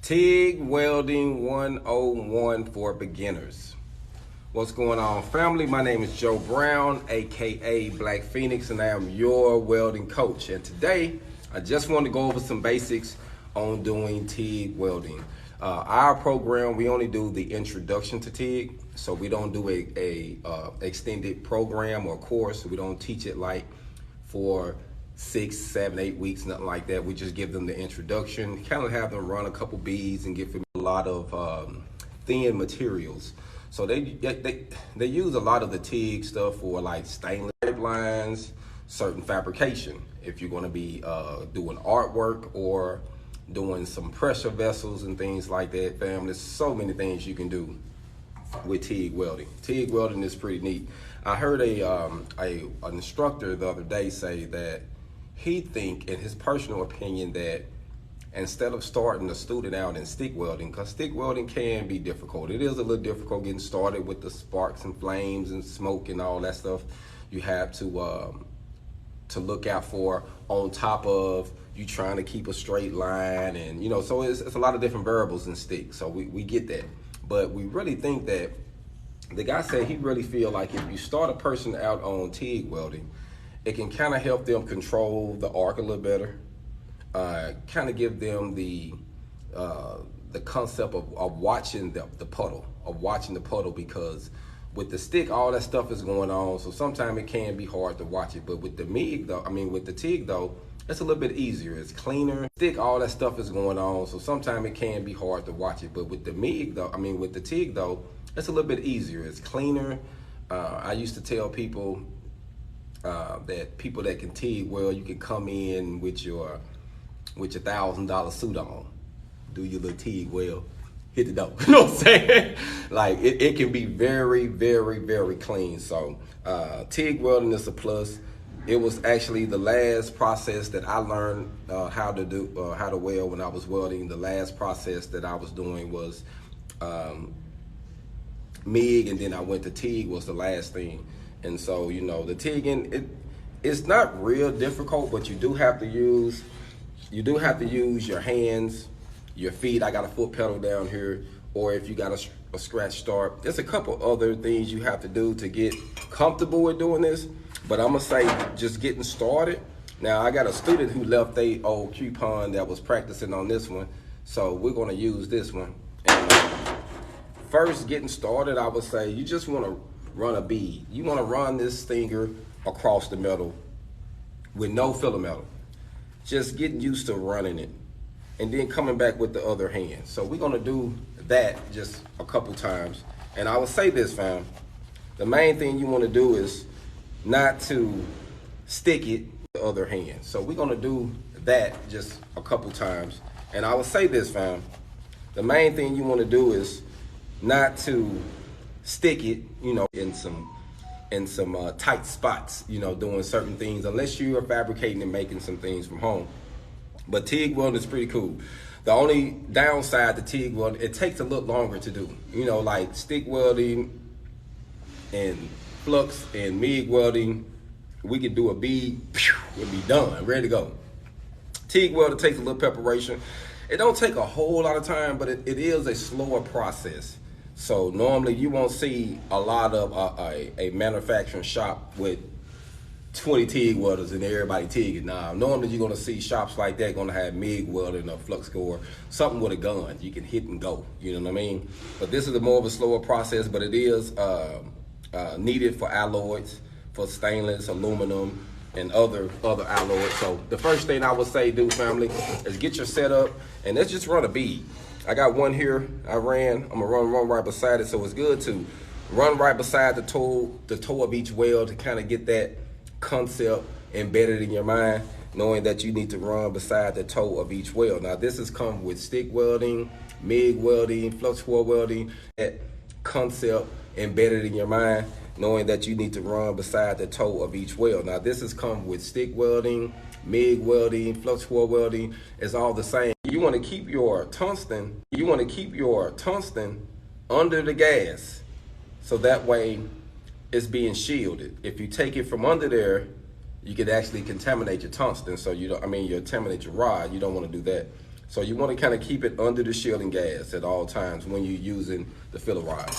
Tig Welding 101 for beginners. What's going on, family? My name is Joe Brown, aka Black Phoenix, and I am your welding coach. And today, I just want to go over some basics on doing TIG welding. Our program, we only do the introduction to TIG, so we don't do a extended program or course. We don't teach it like for 6, 7, 8 weeks, nothing like that. We just give them the introduction, kind of have them run a couple beads and give them a lot of thin materials. So they use a lot of the TIG stuff for like stainless lines, certain fabrication. If you're going to be doing artwork or doing some pressure vessels and things like that, fam, there's so many things you can do with TIG welding. TIG welding is pretty neat. I heard an instructor the other day say that he think, in his personal opinion, that instead of starting a student out in stick welding, because stick welding can be difficult. It is a little difficult getting started with the sparks and flames and smoke and all that stuff you have to look out for, on top of you trying to keep a straight line, and so it's a lot of different variables in stick. So we get that, but we really think that the guy said he really feel like if you start a person out on TIG welding, it can kind of help them control the arc a little better, kind of give them the concept of watching the puddle, because with the stick, all that stuff is going on, so sometimes it can be hard to watch it. But with the with the TIG though, it's a little bit easier. It's cleaner. Stick, all that stuff is going on, so sometimes it can be hard to watch it. But with the with the TIG though, it's a little bit easier. It's cleaner. I used to tell people that people that can TIG weld, you can come in with your $1,000 suit on, do your little TIG weld, hit the dope. You know what I'm saying? Like it can be very, very, very clean. So TIG welding is a plus. It was actually the last process that I learned how to weld when I was welding. The last process that I was doing was MIG, and then I went to TIG was the last thing. And so, the TIGging, it's not real difficult, but you do have to use your hands, your feet. I got a foot pedal down here, or if you got a scratch start. There's a couple other things you have to do to get comfortable with doing this, but I'm gonna say just getting started. Now, I got a student who left their old coupon that was practicing on this one, so we're gonna use this one. And first, getting started, I would say you just wanna run a bead. You wanna run this finger across the metal with no filler metal. Just getting used to running it, and then coming back with the other hand. So we're gonna do that just a couple times. And I would say this, fam, the main thing you wanna do is not to stick it with the other hand. So we're gonna do that just a couple times. And I would say this, fam, the main thing you wanna do is not to stick it, in some tight spots, doing certain things, unless you are fabricating and making some things from home. But TIG welding is pretty cool. The only downside to TIG welding, it takes a little longer to do. Like stick welding and flux and MIG welding, we could do a bead, it'd be done, ready to go. TIG welding takes a little preparation. It don't take a whole lot of time, but it is a slower process. So normally you won't see a lot of a manufacturing shop with 20 TIG welders and everybody TIGging. Now, normally you're gonna see shops like that gonna have MIG welding or flux core, something with a gun. You can hit and go, you know what I mean? But this is more of a slower process, but it is needed for alloys, for stainless, aluminum, and other alloys. So the first thing I would say, do, family, is get your setup, and let's just run a bead. I got one here I'm gonna run right beside it, so it's good to run right beside the toe of each weld to kind of get that concept embedded in your mind, knowing that you need to run beside the toe of each weld. Now, this has come with stick welding, MIG welding, flux core welding, that concept embedded in your mind, knowing that you need to run beside the toe of each weld. Now, this has come with stick welding, MIG welding, flux core welding. It's all the same. You want to keep your tungsten under the gas, so that way it's being shielded. If you take it from under there, you could actually contaminate your tungsten. So you contaminate your rod. You don't want to do that. So you want to kind of keep it under the shielding gas at all times when you're using the filler rod.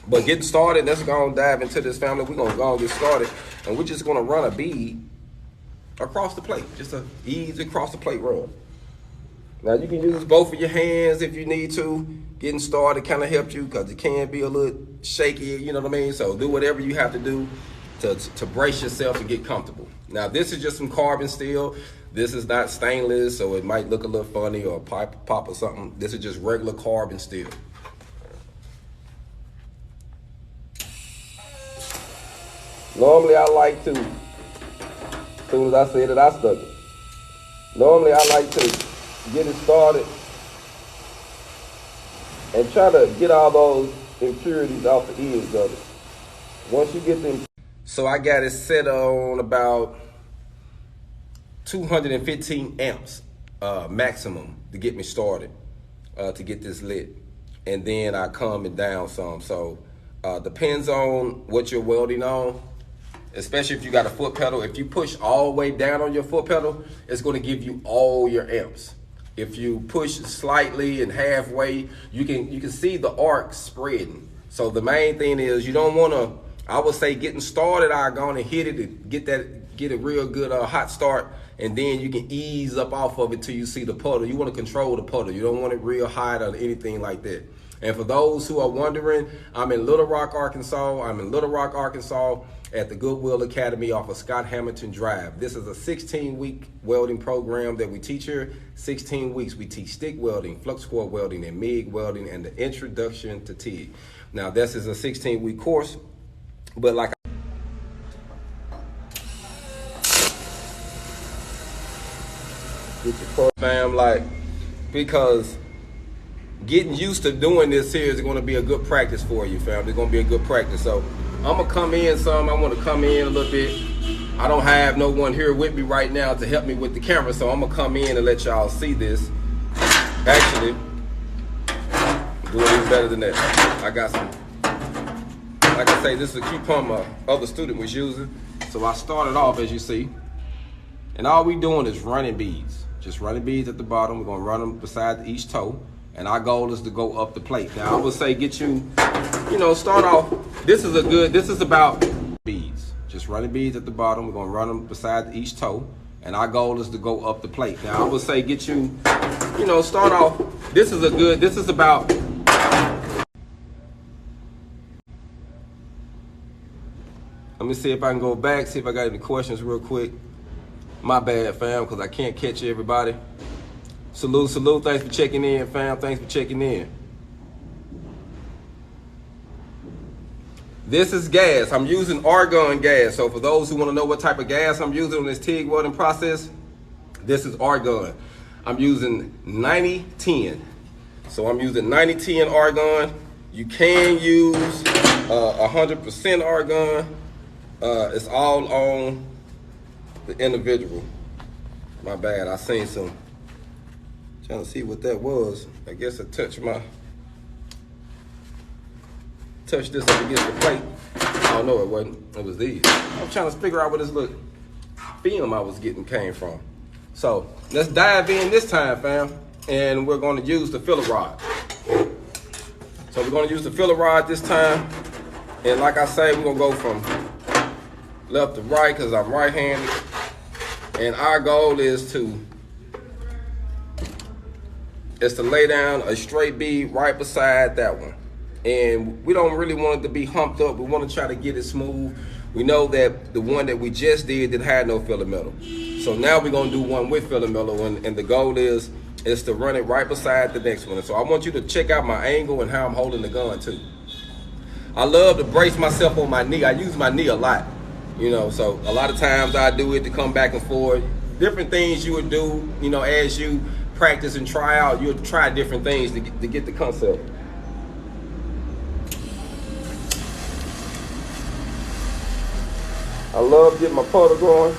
But getting started, let's go and dive into this, family. We're going to go and get started, and we're just going to run a bead across the plate, just a easy across the plate run. Now you can use both of your hands if you need to. Getting started kind of helps you because it can be a little shaky, you know what I mean? So do whatever you have to do to brace yourself and get comfortable. Now this is just some carbon steel. This is not stainless, so it might look a little funny or pop or something. This is just regular carbon steel. Normally I like to, as soon as I said it, I stuck it. Normally I like to get it started and try to get all those impurities off the ends of it. Once you get them, so I got it set on about 215 amps maximum to get me started, to get this lit. And then I calm it down some. So depends on what you're welding on, especially if you got a foot pedal. If you push all the way down on your foot pedal, it's going to give you all your amps. If you push slightly and halfway, you can see the arc spreading. So the main thing is you don't want to, I would say getting started, I go on and hit it and get a real good hot start, and then you can ease up off of it till you see the puddle. You want to control the puddle. You don't want it real hot or anything like that. And for those who are wondering, I'm in Little Rock, Arkansas. At the Goodwill Academy off of Scott Hamilton Drive. This is a 16-week welding program that we teach here. 16 weeks. We teach stick welding, flux core welding, and MIG welding, and the introduction to TIG. Now, this is a 16-week course, but like get your fam, like, because getting used to doing this here is going to be a good practice for you, fam. It's going to be a good practice. So I'm going to come in some. I want to come in a little bit. I don't have no one here with me right now to help me with the camera, so I'm going to come in and let y'all see this. Actually, do it even better than that. I got some, like I say, this is a coupon my other student was using. So I started off, as you see, and all we doing is running beads. Just running beads at the bottom. We're going to run them beside each toe. And our goal is to go up the plate. Now I would say get you, start off. This is about beads. Just running beads at the bottom. We're gonna run them beside each toe. And our goal is to go up the plate. Now I would say get you, start off. This is about. Let me see if I can go back, see if I got any questions real quick. My bad, fam, because I can't catch everybody. Salute. Thanks for checking in, fam. Thanks for checking in. This is gas. I'm using argon gas. So for those who want to know what type of gas I'm using on this TIG welding process, this is argon. I'm using 9010. So I'm using 9010 argon. You can use 100% argon. It's all on the individual. My bad. I seen some. Trying to see what that was. I guess I touched this up against the plate. Oh no, it wasn't. It was these. I'm trying to figure out where this little film I was getting came from. So let's dive in this time, fam. And we're going to use the filler rod. So we're going to use the filler rod this time. And like I say, we're going to go from left to right because I'm right-handed. And our goal is to lay down a straight bead right beside that one. And we don't really want it to be humped up. We want to try to get it smooth. We know that the one that we just did had no filler metal. So now we're going to do one with filler metal, and the goal is to run it right beside the next one. And so I want you to check out my angle and how I'm holding the gun too. I love to brace myself on my knee. I use my knee a lot, so a lot of times I do it to come back and forth. Different things you would do, as you practice and try out, you'll try different things to get the concept. I love getting my puddle going.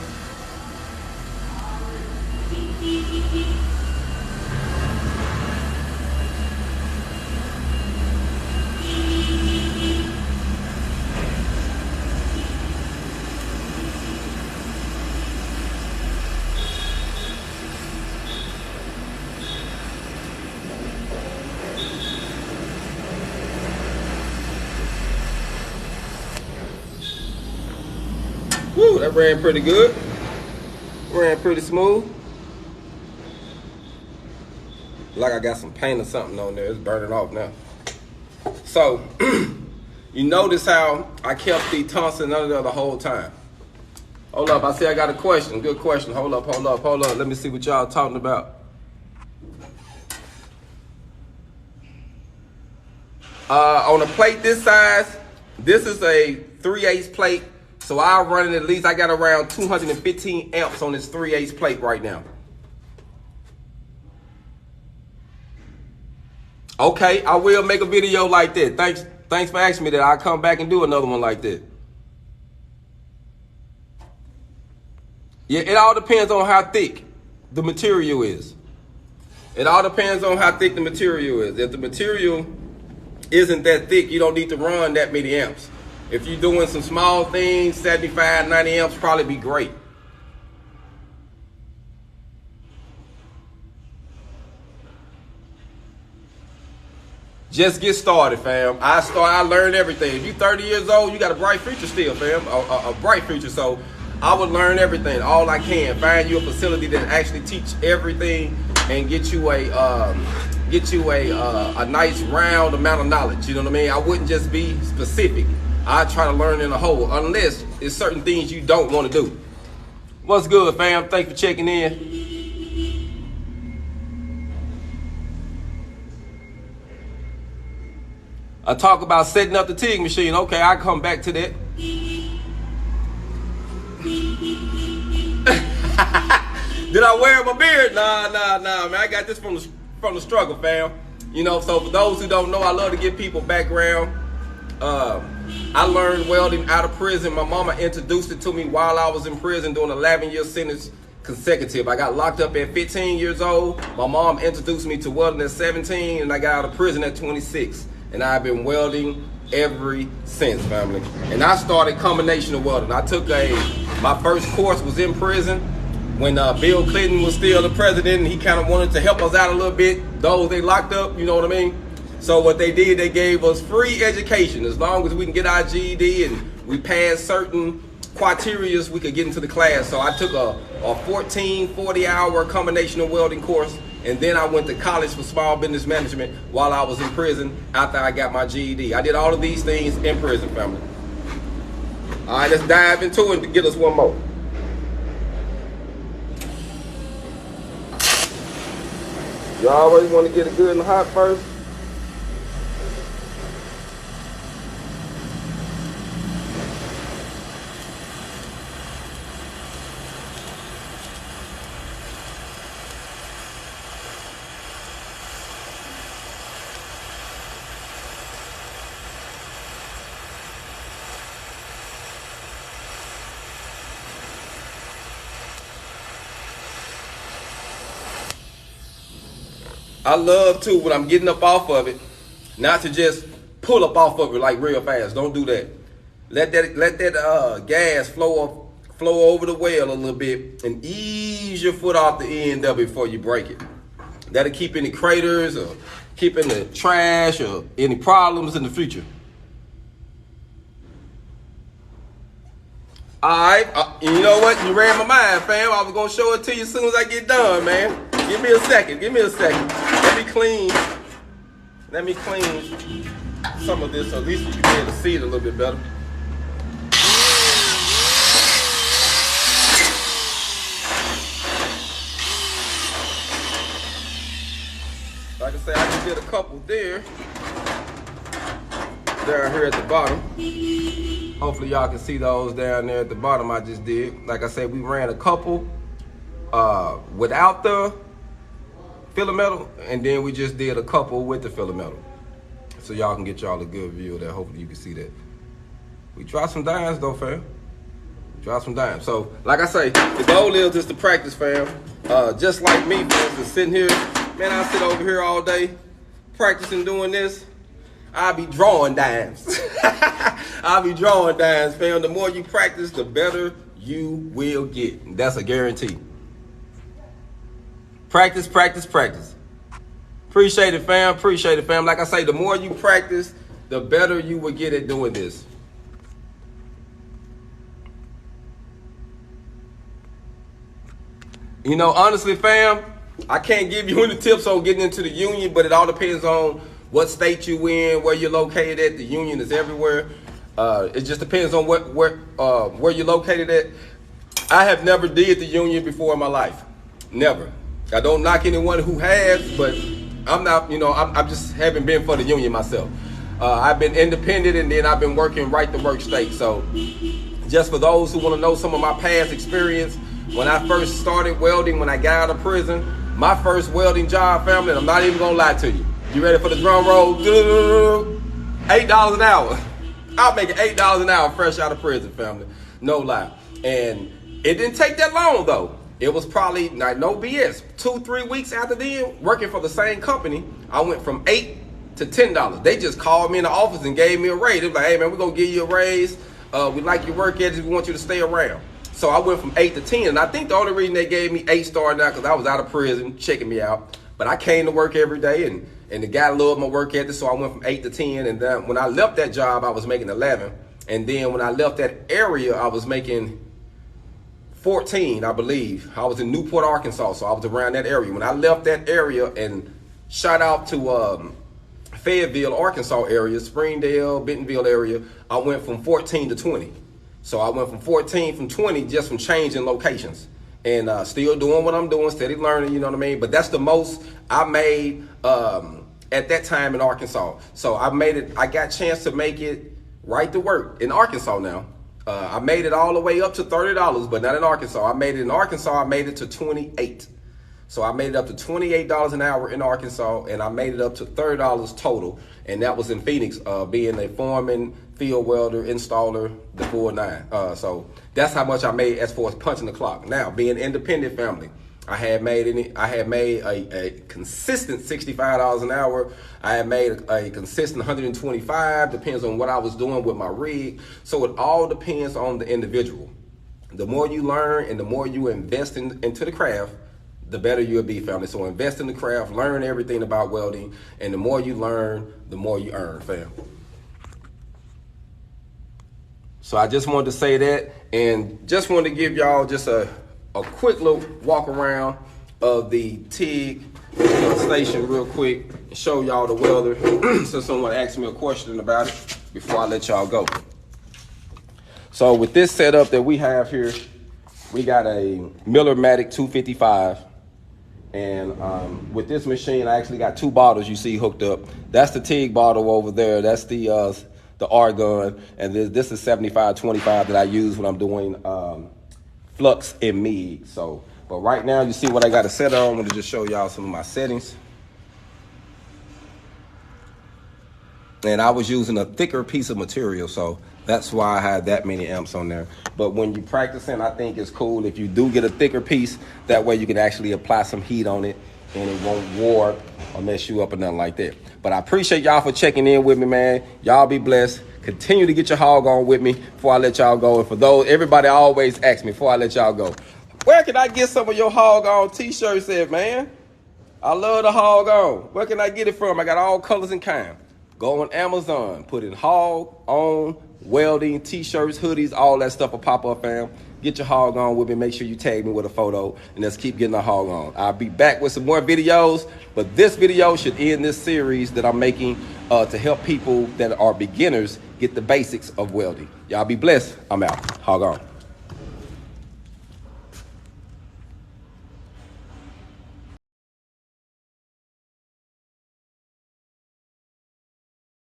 Ooh, that ran pretty good. Ran pretty smooth. Like I got some paint or something on there. It's burning off now. So, you notice how I kept the tungsten under there the whole time. Hold up, I see I got a question. Good question. Hold up. Let me see what y'all talking about. On a plate this size, this is a 3/8 plate. So I'll run it at least, I got around 215 amps on this 3/8 plate right now. Okay, I will make a video like that. Thanks for asking me that. I'll come back and do another one like that. Yeah, it all depends on how thick the material is. It all depends on how thick the material is. If the material isn't that thick, you don't need to run that many amps. If you're doing some small things, 75, 90 amps probably be great. Just get started, fam. I learned everything. If you're 30 years old, you got a bright future still, fam. A bright future. So I would learn everything, all I can. Find you a facility that actually teach everything and get you a nice round amount of knowledge. You know what I mean? I wouldn't just be specific. I try to learn in a whole, unless it's certain things you don't want to do. What's good, fam? Thanks for checking in. I talk about setting up the TIG machine. Okay, I'll come back to that. Did I wear my beard? Nah, man. I got this from the struggle, fam. You know, so for those who don't know, I love to give people background. I learned welding out of prison. My mama introduced it to me while I was in prison doing an 11-year sentence consecutive. I got locked up at 15 years old. My mom introduced me to welding at 17, and I got out of prison at 26. And I've been welding ever since, family. And I started combination of welding. I took my first course was in prison when Bill Clinton was still the president, and he kind of wanted to help us out a little bit. Those they locked up, you know what I mean? So what they did, they gave us free education. As long as we can get our GED and we pass certain criteria, we could get into the class. So I took a 40-hour combination of welding course. And then I went to college for small business management while I was in prison after I got my GED. I did all of these things in prison, family. All right, let's dive into it to get us one more. You always want to get it good and hot first. I love too when I'm getting up off of it, not to just pull up off of it like real fast. Don't do that. Let that gas flow over the weld a little bit and ease your foot off the end of it before you break it. That'll keep any craters or keep any trash or any problems in the future. Alright, you know what? You ran my mind, fam. I was gonna show it to you as soon as I get done, man. Give me a second. Let me clean some of this so at least you can be able to see it a little bit better. Like I say, I just did a couple there. Down here at the bottom. Hopefully y'all can see those down there at the bottom I just did. Like I said, we ran a couple without the filler metal, and then we just did a couple with the filler metal. So y'all can get y'all a good view of that. Hopefully you can see that. We dropped some dimes though, fam. Drop some dimes. So, like I say, the goal is just to practice, fam. Just like me, for instance, sitting here, man, I sit over here all day practicing doing this. I'll be drawing dimes. I'll be drawing dimes, fam. The more you practice, the better you will get. That's a guarantee. Practice, practice, practice. Appreciate it, fam. Appreciate it, fam. Like I say, the more you practice, the better you will get at doing this. You know, honestly, fam, I can't give you any tips on getting into the union, but it all depends on what state you in, where you're located at. The union is everywhere. It just depends on where you're located at. I have never did the union before in my life. Never. I don't knock anyone who has, but I'm not, you know, I'm just haven't been for the union myself. I've been independent, and then I've been working right to work state. So just for those who want to know some of my past experience, when I first started welding, when I got out of prison, my first welding job, family, and I'm not even gonna lie to you. You ready for the drum roll? $8 an hour. I'm making $8 an hour fresh out of prison, family. No lie. And it didn't take that long though. It was probably, like, no BS, 2-3 weeks after then, working for the same company, I went from $8 to $10. They just called me in the office and gave me a raise. They was like, hey man, we're gonna give you a raise. We like your work ethic, we want you to stay around. So I went from 8 to 10. And I think the only reason they gave me 8 starting out, because I was out of prison, checking me out. But I came to work every day, and the guy loved my work ethic, so I went from 8 to 10. And then when I left that job, I was making 11. And then when I left that area, I was making 14, I believe. I was in Newport, Arkansas, so I was around that area. When I left that area, and shout out to Fayetteville, Arkansas area, Springdale, Bentonville area, I went from 14 to 20. So I went from 14 from 20 just from changing locations, and still doing what I'm doing, steady learning, you know what I mean? But that's the most I made at that time in Arkansas. So I made it, I got a chance to make it right to work in Arkansas now. I made it all the way up to $30, but not in Arkansas. I made it in Arkansas, I made it to 28. So I made it up to $28 an hour in Arkansas, and I made it up to $30 total. And that was in Phoenix, being a foreman, field welder, installer, the full 9. So that's how much I made as far as punching the clock. Now, being independent family, I had made a consistent $65 an hour. I had made a consistent 125, depends on what I was doing with my rig. So it all depends on the individual. The more you learn and the more you invest into the craft, the better you'll be, family. So invest in the craft, learn everything about welding, and the more you learn, the more you earn, fam. So I just wanted to say that, and just wanted to give y'all just a quick little walk around of the TIG station real quick, and show y'all the welder, so someone asked me a question about it before I let y'all go. So with this setup that we have here, we got a Miller-Matic 255. And with this machine, I actually got 2 bottles you see hooked up. That's the TIG bottle over there. That's the argon. And this is 75-25 that I use when I'm doing flux and MIG. So, but right now, you see what I got to set on. I'm going to just show y'all some of my settings. And I was using a thicker piece of material, so that's why I had that many amps on there. But when you're practicing, I think it's cool if you do get a thicker piece. That way you can actually apply some heat on it, and it won't warp or mess you up or nothing like that. But I appreciate y'all for checking in with me, man. Y'all be blessed. Continue to get your hog on with me before I let y'all go. And for those, everybody always asks me before I let y'all go, where can I get some of your hog on t-shirts at, man? I love the hog on. Where can I get it from? I got all colors and kinds. Go on Amazon, put in hog on welding, t-shirts, hoodies, all that stuff will pop up, fam. Get your hog on with me. Make sure you tag me with a photo, and let's keep getting the hog on. I'll be back with some more videos, but this video should end this series that I'm making to help people that are beginners get the basics of welding. Y'all be blessed. I'm out. Hog on.